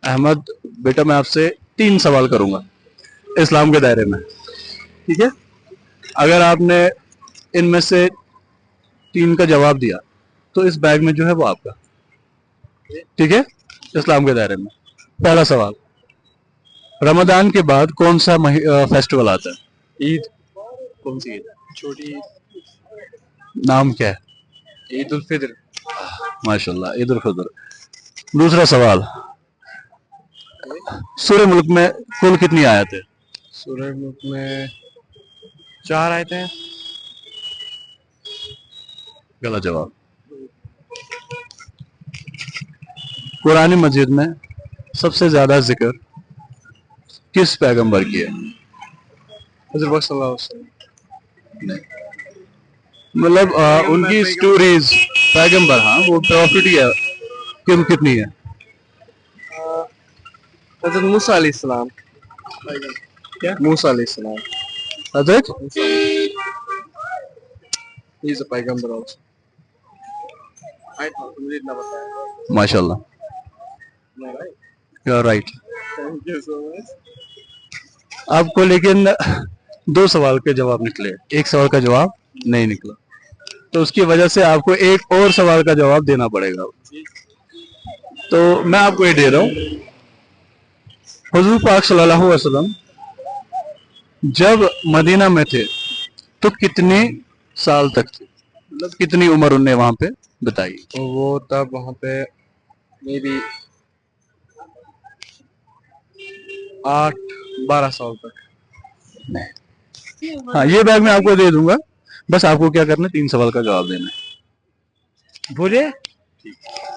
अहमद बेटा, मैं आपसे 3 सवाल करूंगा इस्लाम के दायरे में, ठीक है? अगर आपने इनमें से 3 का जवाब दिया तो इस बैग में जो है वो आपका, ठीक है? इस्लाम के दायरे में। पहला सवाल, रमजान के बाद कौन सा फेस्टिवल आता है? ईद। कौन सी ईद? छोटी नाम क्या है? ईद उल फितर। माशाल्लाह, ईद उल फितर। दूसरा सवाल, सूरह मुल्क में कुल कितनी आयत है? सूरह मुल्क में 4 आयतें हैं। गलत जवाब। कुरान मजीद में सबसे ज्यादा जिक्र किस पैगंबर की है? हज़रत पाक सल्लल्लाहु अलैहि वसल्लम। मतलब उनकी स्टोरीज, पैगंबर, हाँ वो प्रॉफिट ही है, कितनी है? हज़रत मूसा अलैहिस्सलाम। क्या? मूसा अलैहिस्सलाम। हजरत ही इज अ पैगंबर आल्सो। आई थॉट मुझे इतना पता है। माशाल्लाह, you are right. Thank you so much. आपको लेकिन 2 सवाल के जवाब निकले, 1 सवाल का जवाब नहीं निकला, तो उसकी वजह से आपको एक और सवाल का जवाब देना पड़ेगा। तो मैं आपको ये दे रहा हूँ, हुजूर पाक सल्लल्लाहु अलैहि वसल्लम जब मदीना में थे तो कितने साल तक थे, मतलब कितनी उम्र उनने वहां पे बताई? तो वो तब वहाँ पे मे बी 8-12 साल तक। हाँ, ये बैग मैं आपको दे दूंगा, बस आपको क्या करना है, 3 सवाल का जवाब देना है। बोले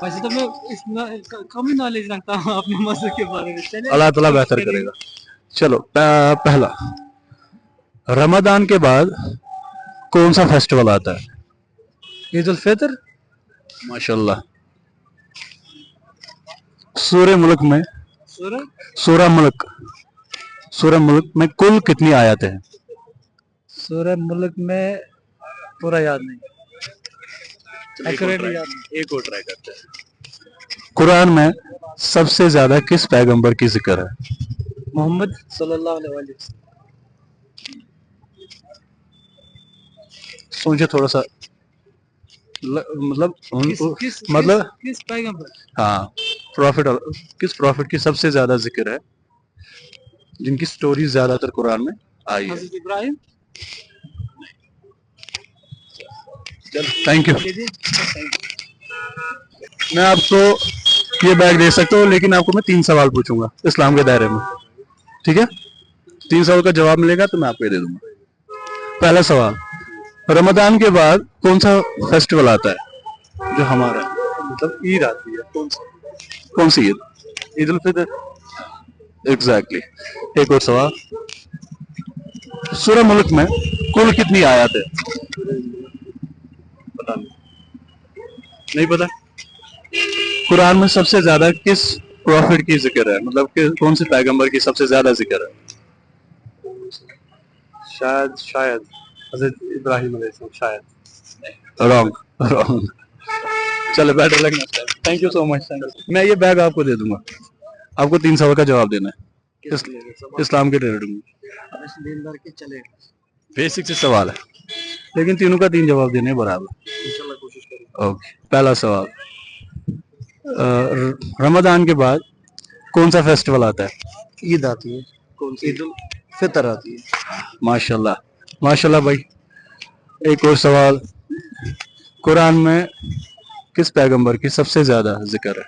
वैसे तो मैं इतना कम ही नॉलेज रखता हूँ अपने मौसम के बारे में। चले अल्लाह ताला बेहतर करेगा। चलो, पहला, रमजान के बाद कौन सा फेस्टिवल आता है? ईद उल फितर। माशाल्लाह। सूरह मुल्क में, सूरह सूरह मुल्क, सूरह मुल्क में कुल कितनी आयतें हैं? सूरह मुल्क में पूरा याद नहीं, एक्यूरेटली याद नहीं। एक और ट्राई करते हैं। कुरान में सबसे ज्यादा किस पैगंबर की जिक्र है? मोहम्मद सल्लल्लाहु अलैहि वसल्लम। सोचे थोड़ा सा, मतलब मतलब किस पैगंबर? हाँ, प्रॉफिट, किस प्रॉफिट की सबसे ज्यादा जिक्र है, जिनकी स्टोरी ज्यादातर कुरान में आई है? हज़रत इब्राहिम। Thank you. मैं आपको ये बैग दे सकता हूँ, लेकिन आपको मैं 3 सवाल पूछूंगा इस्लाम के दायरे में, ठीक है? 3 सवाल का जवाब मिलेगा तो मैं आपको ये दे दूंगा। पहला सवाल, रमजान के बाद कौन सा फेस्टिवल आता है जो हमारा है? मतलब ईद आती है। कौन सी ईद? ईद उल फितर। एग्जैक्टली। एक और सवाल, सूरह मुल्क में कुल कितनी आयत है? पता नहीं पता? कुरान में सबसे ज्यादा किस प्रॉफिट की जिक्र है, मतलब कि कौन से पैगंबर की सबसे ज्यादा जिक्र है? शायद हज़रत इब्राहिम अलैहिस्सलाम। शायद। Wrong, wrong. चलो, better luck next time. Thank you so much. मैं ये बैग आपको दे दूंगा, आपको 3 सवाल का जवाब देना है इस्लाम के रिलेटेड में। चले बेसिक से सवाल है, लेकिन तीनों का 3 जवाब देने बराबर। इंशाल्लाह कोशिश करेंगे। ओके, पहला सवाल, रमजान के बाद कौन सा फेस्टिवल आता है? ईद आती है। कौन सी? ईद उल फितर आती है। माशाल्लाह, माशाल्लाह भाई। एक और सवाल, कुरान में किस पैगंबर की सबसे ज्यादा जिक्र है?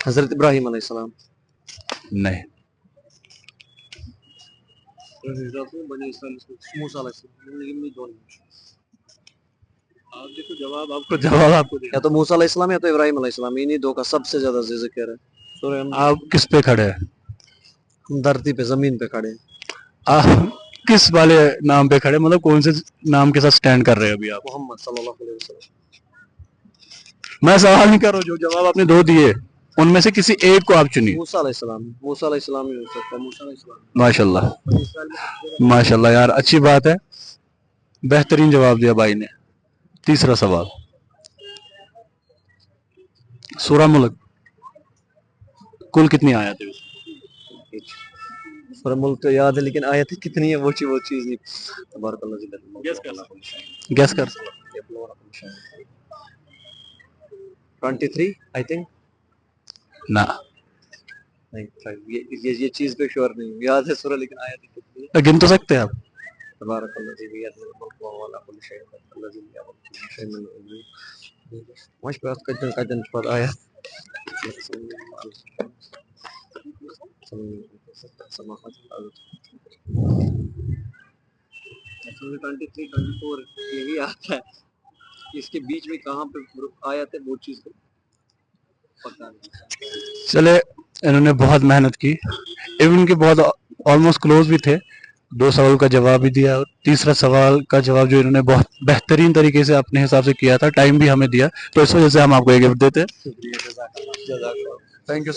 हज़रत इब्राहिम अलैहिस्सलाम। नहीं। मूसा अलैहिस्सलाम। आप देखो, जवाब आपको, जवाब आपको या तो मूसा अलैहिस्सलाम या तो इब्राहिम अलैहिस्सलाम, इन्हीं 2 का सबसे ज्यादा जिक्र है। सूरह आप किस पे खड़े हैं? हम धरती पे, जमीन पे खड़े हैं। आप किस वाले नाम पे खड़े, मतलब कौन से नाम के साथ स्टैंड कर रहे हैं अभी आप? मोहम्मद सल्लल्लाहु अलैहि वसल्लम। मैं सवाल नहीं कर रहा हूँ, जो जवाब आपने 2 दिए उनमें से किसी एक को आप चुनिए। मूसा अलैहिस्सलाम। मूसा अलैहिस्सलाम ही हो सकता है। मूसा अलैहिस्सलाम। माशाल्लाह, माशाल्लाह यार, अच्छी बात है, बेहतरीन जवाब दिया भाई ने। तीसरा सवाल, सूरा मुल्क कुल कितनी आयत है उसमें? सूरह मुल्क तो याद है लेकिन आयत कितनी है वो चीज नहीं। तबारकल्लाह जी गैस कर 23 आई थिंक। ना नहीं ये चीज पे श्योर नहीं हूँ। याद है सूरह लेकिन आयत कितनी है। गिन तो सकते हैं आप। तबारकल्लाह जी बियदिहिल मुल्क व हुवा अला कुल्लि शैइन क़दीर अल्लज़ी ला यामुtu कुल्लु शैइन min ilmihi مش بس قدن شباب آيات سماحات الأرض 23 24 यही आता है। इसके बीच में कहाँ पे आयत है वो चीज को पता नहीं। चले इन्होंने बहुत मेहनत की, इवन के बहुत ऑलमोस्ट क्लोज भी थे। 2 सवाल का जवाब भी दिया और तीसरा सवाल का जवाब जो इन्होंने बहुत बेहतरीन तरीके से अपने हिसाब से किया था, टाइम भी हमें दिया, तो इस वजह से हम आपको एक गिफ्ट देते हैं। Thank you.